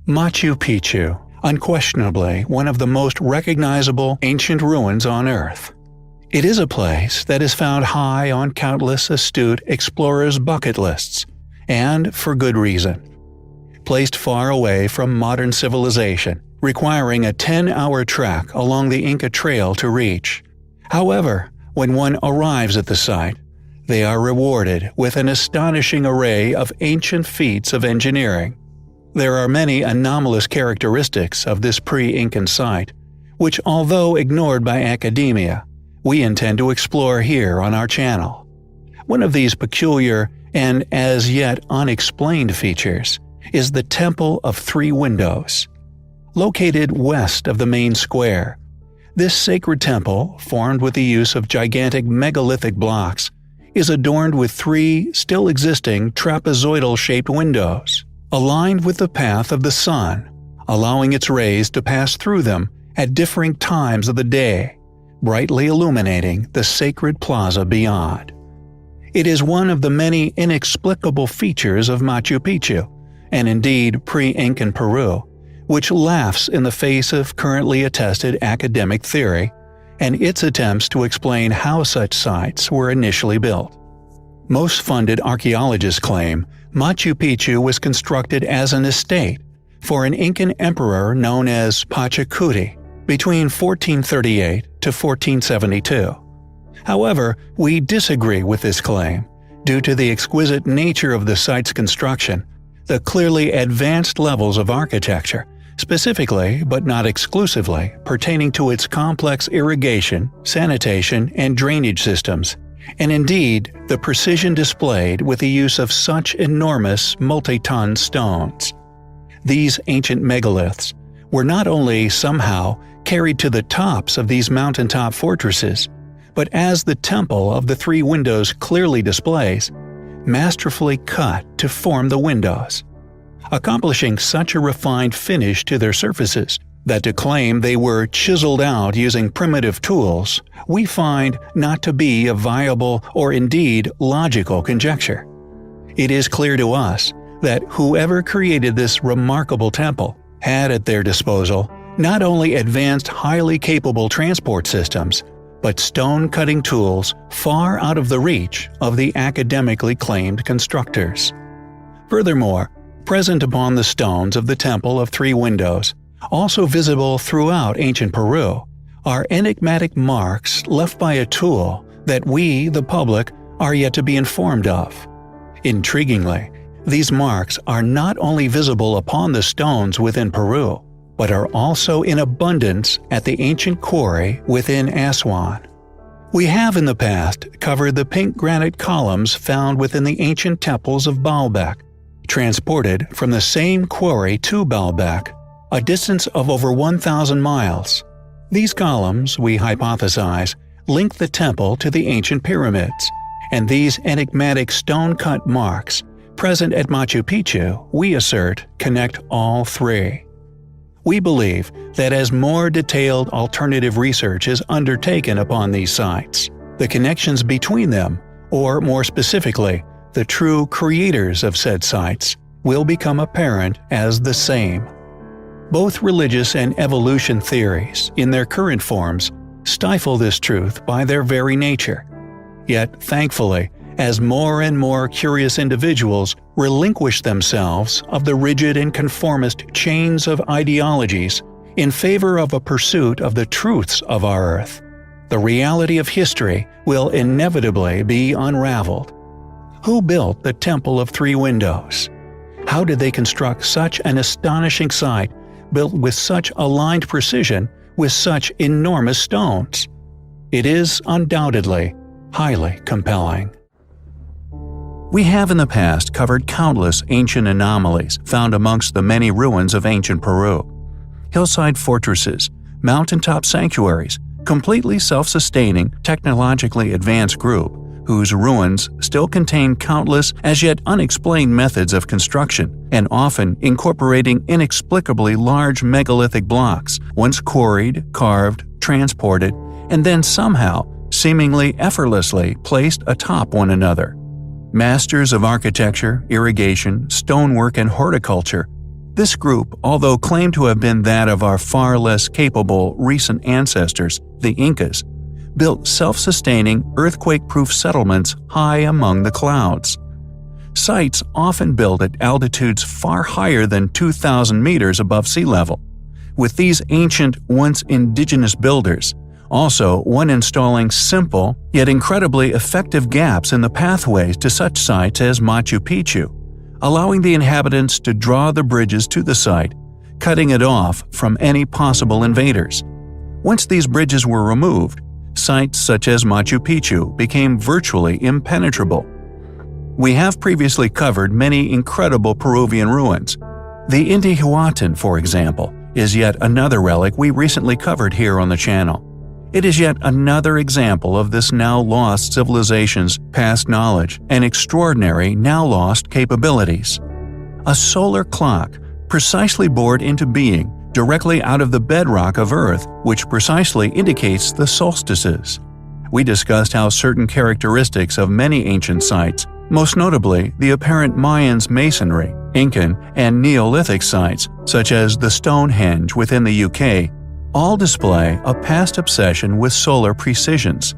Machu Picchu, unquestionably one of the most recognizable ancient ruins on Earth. It is a place that is found high on countless astute explorers' bucket lists, and for good reason. Placed far away from modern civilization, requiring a 10-hour trek along the Inca Trail to reach. However, when one arrives at the site, they are rewarded with an astonishing array of ancient feats of engineering. There are many anomalous characteristics of this pre-Incan site, which, although ignored by academia, we intend to explore here on our channel. One of these peculiar and as yet unexplained features is the Temple of Three Windows. Located west of the main square, this sacred temple, formed with the use of gigantic megalithic blocks, is adorned with three still existing trapezoidal-shaped windows, aligned with the path of the sun, allowing its rays to pass through them at differing times of the day, brightly illuminating the sacred plaza beyond. It is one of the many inexplicable features of Machu Picchu, and indeed pre-Incan Peru, which laughs in the face of currently attested academic theory and its attempts to explain how such sites were initially built. Most funded archaeologists claim Machu Picchu was constructed as an estate for an Incan emperor known as Pachacuti between 1438 to 1472. However, we disagree with this claim due to the exquisite nature of the site's construction, the clearly advanced levels of architecture, specifically but not exclusively pertaining to its complex irrigation, sanitation, and drainage systems, and indeed the precision displayed with the use of such enormous multi-ton stones. These ancient megaliths were not only somehow carried to the tops of these mountaintop fortresses, but as the Temple of the Three Windows clearly displays, masterfully cut to form the windows, accomplishing such a refined finish to their surfaces that to claim they were chiseled out using primitive tools we find not to be a viable or indeed logical conjecture. It is clear to us that whoever created this remarkable temple had at their disposal not only advanced highly capable transport systems, but stone-cutting tools far out of the reach of the academically claimed constructors. Furthermore, present upon the stones of the Temple of Three Windows, also visible throughout ancient Peru, are enigmatic marks left by a tool that we, the public, are yet to be informed of. Intriguingly, these marks are not only visible upon the stones within Peru, but are also in abundance at the ancient quarry within Aswan. We have in the past covered the pink granite columns found within the ancient temples of Baalbek, transported from the same quarry to Baalbek, a distance of over 1,000 miles. These columns, we hypothesize, link the temple to the ancient pyramids, and these enigmatic stone-cut marks, present at Machu Picchu, we assert, connect all three. We believe that as more detailed alternative research is undertaken upon these sites, the connections between them, or more specifically, the true creators of said sites, will become apparent as the same. Both religious and evolution theories, in their current forms, stifle this truth by their very nature. Yet, thankfully, as more and more curious individuals relinquish themselves of the rigid and conformist chains of ideologies in favor of a pursuit of the truths of our Earth, the reality of history will inevitably be unraveled. Who built the Temple of Three Windows? How did they construct such an astonishing site built with such aligned precision with such enormous stones? It is undoubtedly highly compelling. We have in the past covered countless ancient anomalies found amongst the many ruins of ancient Peru. Hillside fortresses, mountaintop sanctuaries, completely self-sustaining, technologically advanced group, whose ruins still contain countless as yet unexplained methods of construction, and often incorporating inexplicably large megalithic blocks, once quarried, carved, transported, and then somehow, seemingly effortlessly placed atop one another. Masters of architecture, irrigation, stonework, and horticulture, This group, although claimed to have been that of our far less capable recent ancestors, the Incas, built self-sustaining, earthquake-proof settlements high among the clouds. Sites often built at altitudes far higher than 2,000 meters above sea level, with these ancient, once indigenous builders also one installing simple yet incredibly effective gaps in the pathways to such sites as Machu Picchu, allowing the inhabitants to draw the bridges to the site, cutting it off from any possible invaders. Once these bridges were removed, sites such as Machu Picchu became virtually impenetrable. We have previously covered many incredible Peruvian ruins. The Intihuatán, for example, is yet another relic we recently covered here on the channel. It is yet another example of this now-lost civilization's past knowledge and extraordinary now-lost capabilities. A solar clock, precisely bored into being directly out of the bedrock of Earth, which precisely indicates the solstices. We discussed how certain characteristics of many ancient sites, most notably the apparent Mayans masonry, Incan, and Neolithic sites, such as the Stonehenge within the UK, all display a past obsession with solar precisions.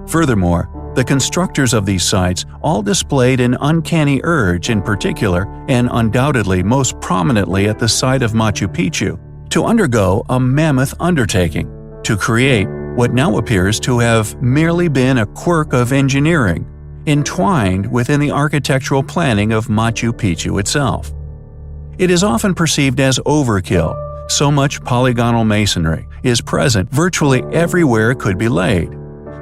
Furthermore, the constructors of these sites all displayed an uncanny urge in particular, and undoubtedly most prominently at the site of Machu Picchu, to undergo a mammoth undertaking, to create what now appears to have merely been a quirk of engineering, entwined within the architectural planning of Machu Picchu itself. It is often perceived as overkill. So much polygonal masonry is present virtually everywhere it could be laid.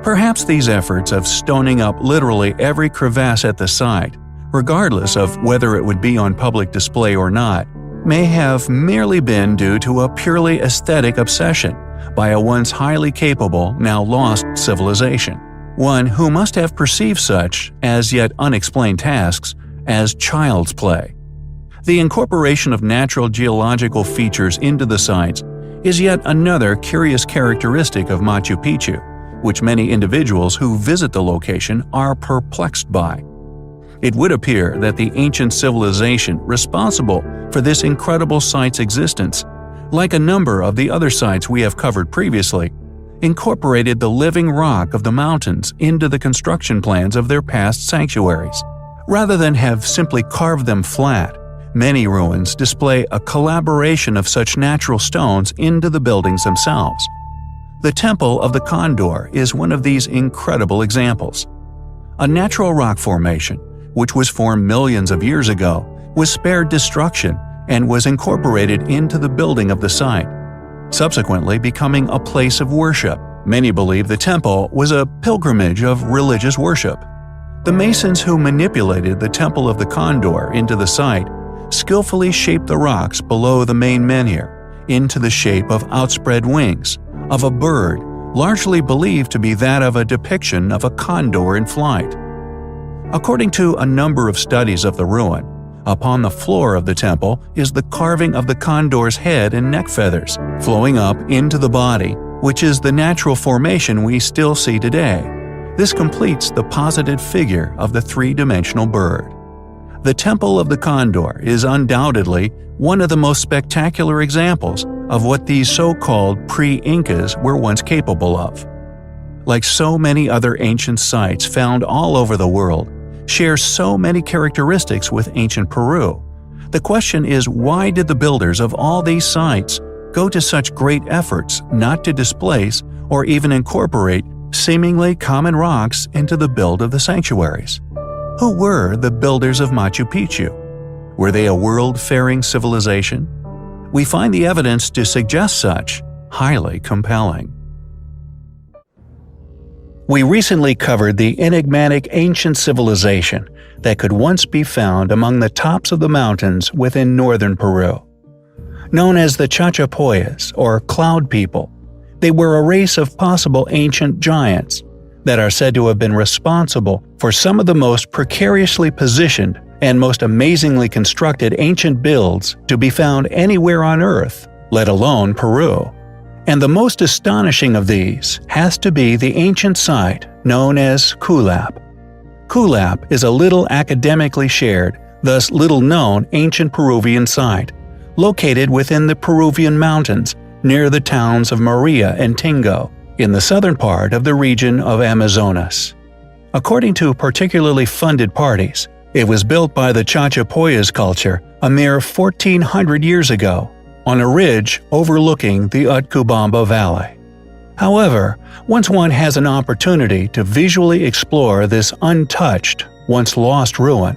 Perhaps these efforts of stoning up literally every crevasse at the site, regardless of whether it would be on public display or not, may have merely been due to a purely aesthetic obsession by a once highly capable, now lost civilization, one who must have perceived such, as yet unexplained tasks, as child's play. The incorporation of natural geological features into the sites is yet another curious characteristic of Machu Picchu, which many individuals who visit the location are perplexed by. It would appear that the ancient civilization responsible for this incredible site's existence, like a number of the other sites we have covered previously, incorporated the living rock of the mountains into the construction plans of their past sanctuaries. Rather than have simply carved them flat, many ruins display a collaboration of such natural stones into the buildings themselves. The Temple of the Condor is one of these incredible examples. A natural rock formation, which was formed millions of years ago, was spared destruction and was incorporated into the building of the site, subsequently becoming a place of worship. Many believe the temple was a pilgrimage of religious worship. The masons who manipulated the Temple of the Condor into the site skillfully shaped the rocks below the main menhir into the shape of outspread wings of a bird, largely believed to be that of a depiction of a condor in flight. According to a number of studies of the ruin, upon the floor of the temple is the carving of the condor's head and neck feathers, flowing up into the body, which is the natural formation we still see today. This completes the posited figure of the three-dimensional bird. The Temple of the Condor is undoubtedly one of the most spectacular examples of what these so-called pre-Incas were once capable of. Like so many other ancient sites found all over the world, share so many characteristics with ancient Peru. The question is, why did the builders of all these sites go to such great efforts not to displace or even incorporate seemingly common rocks into the build of the sanctuaries? Who were the builders of Machu Picchu? Were they a world-faring civilization? We find the evidence to suggest such highly compelling. We recently covered the enigmatic ancient civilization that could once be found among the tops of the mountains within northern Peru. Known as the Chachapoyas, or Cloud People, they were a race of possible ancient giants that are said to have been responsible for some of the most precariously positioned and most amazingly constructed ancient builds to be found anywhere on Earth, let alone Peru. And the most astonishing of these has to be the ancient site known as Kulap. Kulap is a little academically shared, thus little known ancient Peruvian site, located within the Peruvian mountains near the towns of Maria and Tingo, in the southern part of the region of Amazonas. According to particularly funded parties, it was built by the Chachapoyas culture a mere 1400 years ago, on a ridge overlooking the Utcubamba Valley. However, once one has an opportunity to visually explore this untouched, once lost ruin,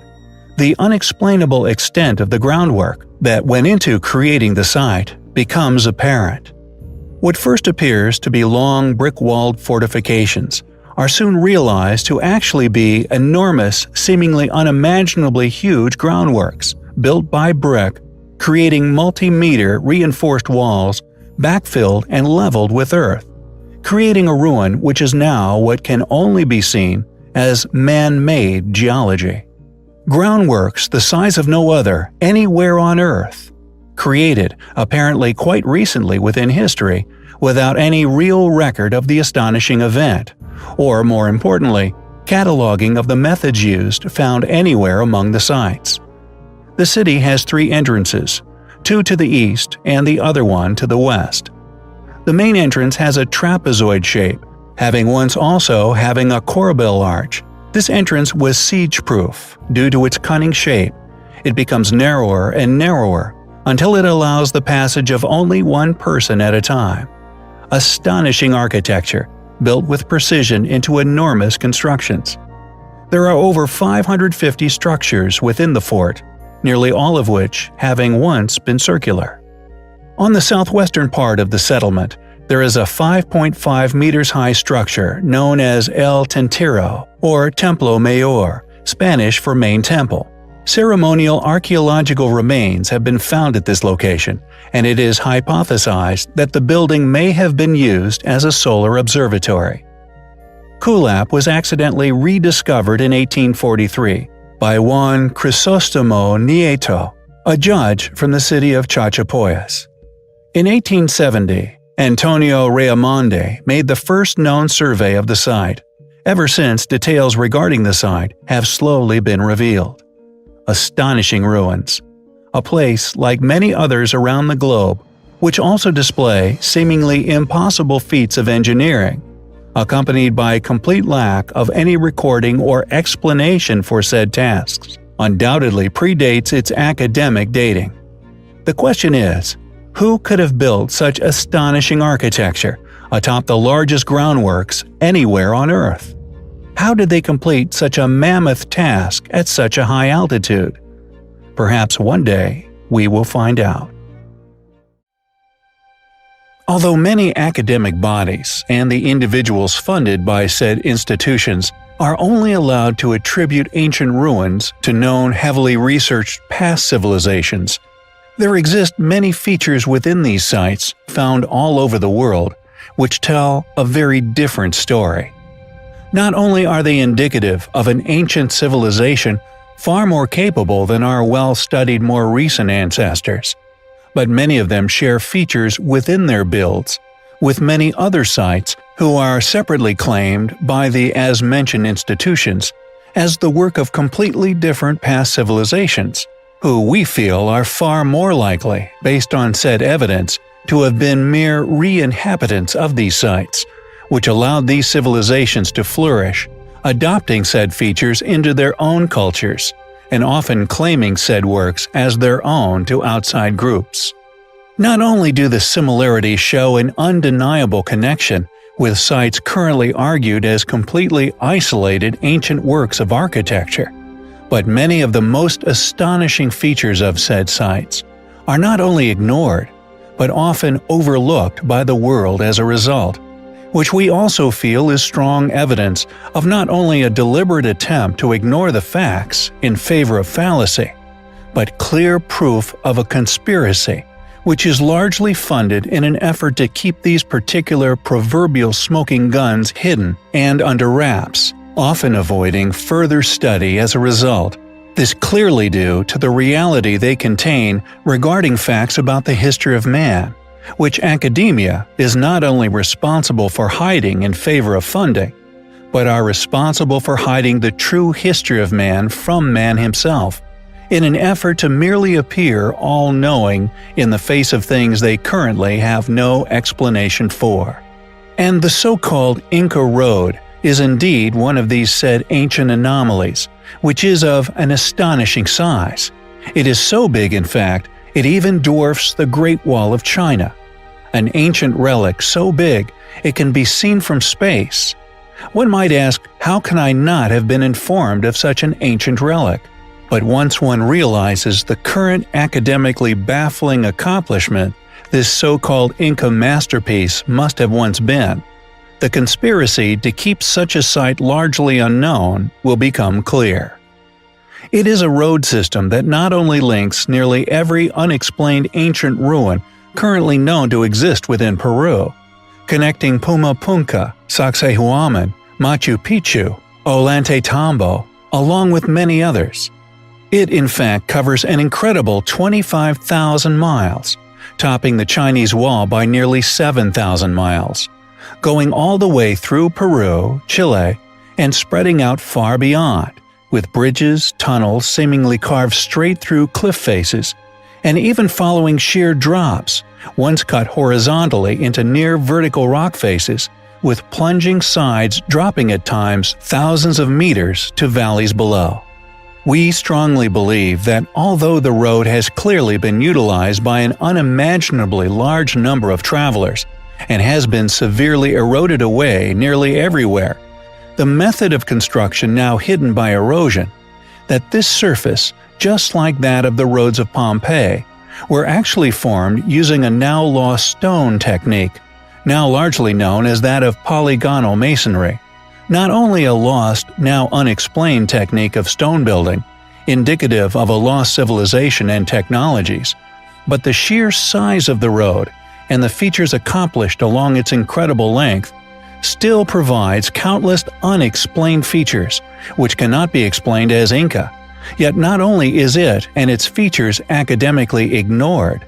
the unexplainable extent of the groundwork that went into creating the site becomes apparent. What first appears to be long brick-walled fortifications are soon realized to actually be enormous, seemingly unimaginably huge groundworks built by brick, creating multi-meter reinforced walls backfilled and leveled with earth, creating a ruin which is now what can only be seen as man-made geology. Groundworks the size of no other anywhere on Earth, created apparently quite recently within history without any real record of the astonishing event, or more importantly, cataloging of the methods used found anywhere among the sites. The city has 3 entrances, 2 to the east and the other one to the west. The main entrance has a trapezoid shape, having once also having a corbel arch. This entrance was siege-proof due to its cunning shape. It becomes narrower and narrower until it allows the passage of only one person at a time. Astonishing architecture, built with precision into enormous constructions. There are over 550 structures within the fort, nearly all of which having once been circular. On the southwestern part of the settlement, there is a 5.5 meters high structure known as El Tintero, or Templo Mayor, Spanish for main temple. Ceremonial archaeological remains have been found at this location, and it is hypothesized that the building may have been used as a solar observatory. Kulap was accidentally rediscovered in 1843 by Juan Crisostomo Nieto, a judge from the city of Chachapoyas. In 1870, Antonio Raimondi made the first known survey of the site. Ever since, details regarding the site have slowly been revealed. Astonishing ruins. A place like many others around the globe, which also display seemingly impossible feats of engineering, accompanied by a complete lack of any recording or explanation for said tasks, undoubtedly predates its academic dating. The question is, who could have built such astonishing architecture atop the largest groundworks anywhere on Earth? How did they complete such a mammoth task at such a high altitude? Perhaps one day we will find out. Although many academic bodies and the individuals funded by said institutions are only allowed to attribute ancient ruins to known heavily researched past civilizations, there exist many features within these sites found all over the world which tell a very different story. Not only are they indicative of an ancient civilization far more capable than our well-studied more recent ancestors, but many of them share features within their builds with many other sites who are separately claimed by the as-mentioned institutions as the work of completely different past civilizations, who we feel are far more likely, based on said evidence, to have been mere re-inhabitants of these sites, which allowed these civilizations to flourish, adopting said features into their own cultures, and often claiming said works as their own to outside groups. Not only do the similarities show an undeniable connection with sites currently argued as completely isolated ancient works of architecture, but many of the most astonishing features of said sites are not only ignored, but often overlooked by the world as a result, which we also feel is strong evidence of not only a deliberate attempt to ignore the facts in favor of fallacy, but clear proof of a conspiracy which is largely funded in an effort to keep these particular proverbial smoking guns hidden and under wraps, often avoiding further study as a result. This clearly due to the reality they contain regarding facts about the history of man, which academia is not only responsible for hiding in favor of funding, but are responsible for hiding the true history of man from man himself, in an effort to merely appear all-knowing in the face of things they currently have no explanation for. And the so-called Inca Road is indeed one of these said ancient anomalies, which is of an astonishing size. It is so big, in fact, it even dwarfs the Great Wall of China. An ancient relic so big it can be seen from space. One might ask, how can I not have been informed of such an ancient relic? But once one realizes the current academically baffling accomplishment this so-called Inca masterpiece must have once been, the conspiracy to keep such a site largely unknown will become clear. It is a road system that not only links nearly every unexplained ancient ruin currently known to exist within Peru, connecting Pumapunka, Sacsayhuaman, Machu Picchu, Ollantaytambo, along with many others. It in fact covers an incredible 25,000 miles, topping the Chinese Wall by nearly 7,000 miles, going all the way through Peru, Chile, and spreading out far beyond, with bridges, tunnels seemingly carved straight through cliff faces, and even following sheer drops, once cut horizontally into near vertical rock faces, with plunging sides dropping at times thousands of meters to valleys below. We strongly believe that although the road has clearly been utilized by an unimaginably large number of travelers and has been severely eroded away nearly everywhere, the method of construction now hidden by erosion, that this surface, just like that of the roads of Pompeii, were actually formed using a now lost stone technique, now largely known as that of polygonal masonry. Not only a lost, now unexplained technique of stone building, indicative of a lost civilization and technologies, but the sheer size of the road and the features accomplished along its incredible length still provides countless unexplained features which cannot be explained as Inca. Yet not only is it and its features academically ignored,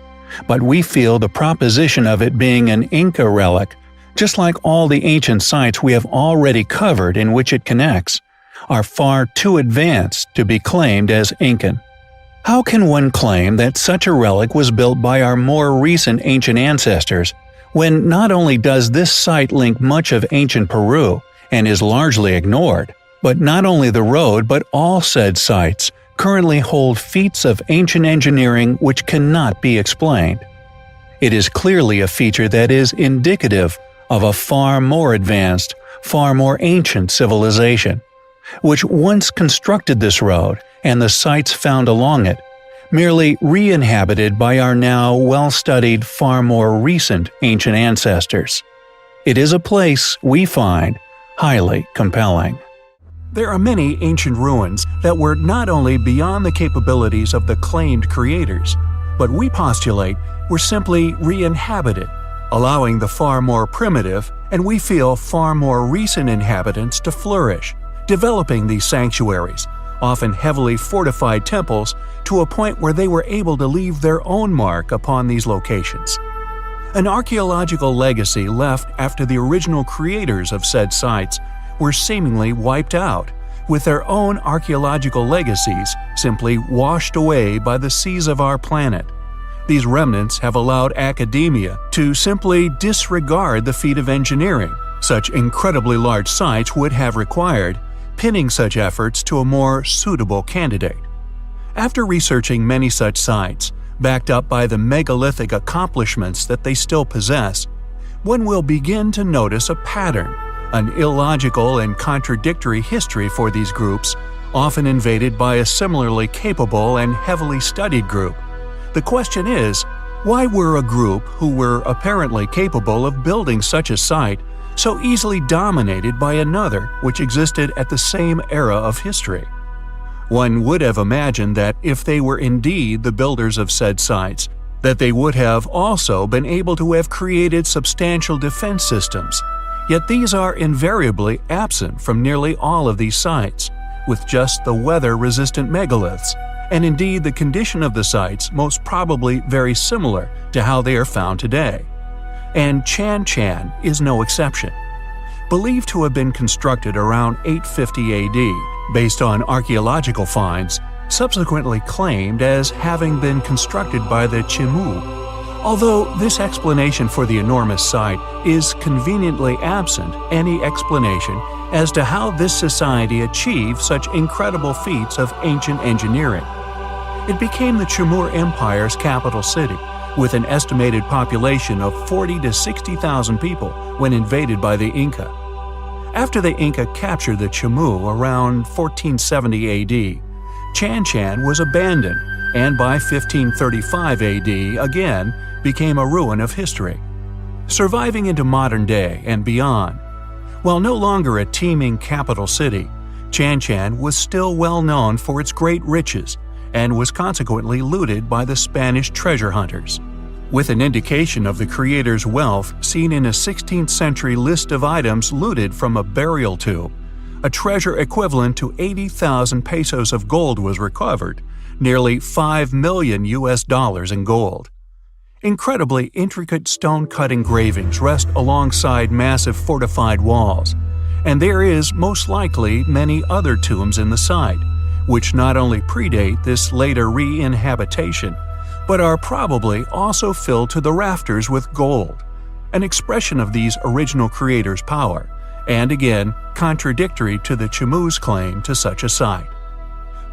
but we feel the proposition of it being an Inca relic, just like all the ancient sites we have already covered in which it connects, are far too advanced to be claimed as Incan. How can one claim that such a relic was built by our more recent ancient ancestors, when not only does this site link much of ancient Peru and is largely ignored, but not only the road but all said sites currently hold feats of ancient engineering which cannot be explained? It is clearly a feature that is indicative of a far more advanced, far more ancient civilization, which once constructed this road and the sites found along it, merely re-inhabited by our now well-studied, far more recent ancient ancestors. It is a place we find highly compelling. There are many ancient ruins that were not only beyond the capabilities of the claimed creators, but we postulate were simply re-inhabited, allowing the far more primitive and we feel far more recent inhabitants to flourish, developing these sanctuaries, often heavily fortified temples, to a point where they were able to leave their own mark upon these locations. An archaeological legacy left after the original creators of said sites were seemingly wiped out, with their own archaeological legacies simply washed away by the seas of our planet. These remnants have allowed academia to simply disregard the feat of engineering such incredibly large sites would have required, pinning such efforts to a more suitable candidate. After researching many such sites, backed up by the megalithic accomplishments that they still possess, one will begin to notice a pattern, an illogical and contradictory history for these groups, often invaded by a similarly capable and heavily studied group. The question is, why were a group who were apparently capable of building such a site so easily dominated by another which existed at the same era of history? One would have imagined that if they were indeed the builders of said sites, that they would have also been able to have created substantial defense systems. Yet these are invariably absent from nearly all of these sites, with just the weather-resistant megaliths, and indeed the condition of the sites most probably very similar to how they are found today. And Chan Chan is no exception. Believed to have been constructed around 850 AD, based on archaeological finds, subsequently claimed as having been constructed by the Chimu. Although this explanation for the enormous site is conveniently absent any explanation as to how this society achieved such incredible feats of ancient engineering. It became the Timur Empire's capital city, with an estimated population of 40 to 60,000 people when invaded by the Inca. After the Inca captured the Chimu around 1470 AD, Chan Chan was abandoned and by 1535 AD again became a ruin of history. Surviving into modern day and beyond, while no longer a teeming capital city, Chan Chan was still well known for its great riches and was consequently looted by the Spanish treasure hunters. With an indication of the creator's wealth seen in a 16th century list of items looted from a burial tomb, a treasure equivalent to 80,000 pesos of gold was recovered, nearly $5 million in gold. Incredibly intricate stone-cut engravings rest alongside massive fortified walls, and there is most likely many other tombs in the site, which not only predate this later re-inhabitation, but are probably also filled to the rafters with gold, an expression of these original creators' power, and again contradictory to the Chimu's claim to such a site.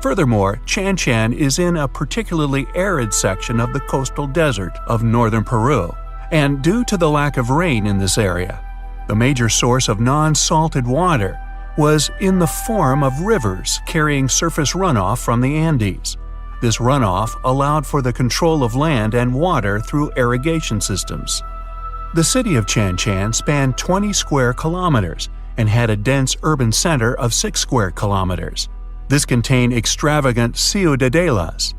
Furthermore, Chan Chan is in a particularly arid section of the coastal desert of northern Peru, and due to the lack of rain in this area, the major source of non-salted water was in the form of rivers carrying surface runoff from the Andes. This runoff allowed for the control of land and water through irrigation systems. The city of Chan Chan spanned 20 square kilometers and had a dense urban center of 6 square kilometers. This contained extravagant ciudadelas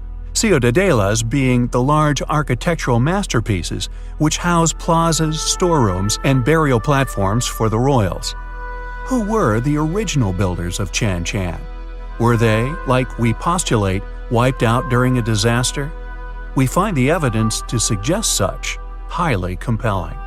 being the large architectural masterpieces which house plazas, storerooms, and burial platforms for the royals. Who were the original builders of Chan Chan? Were they, like we postulate, wiped out during a disaster? We find the evidence to suggest such highly compelling.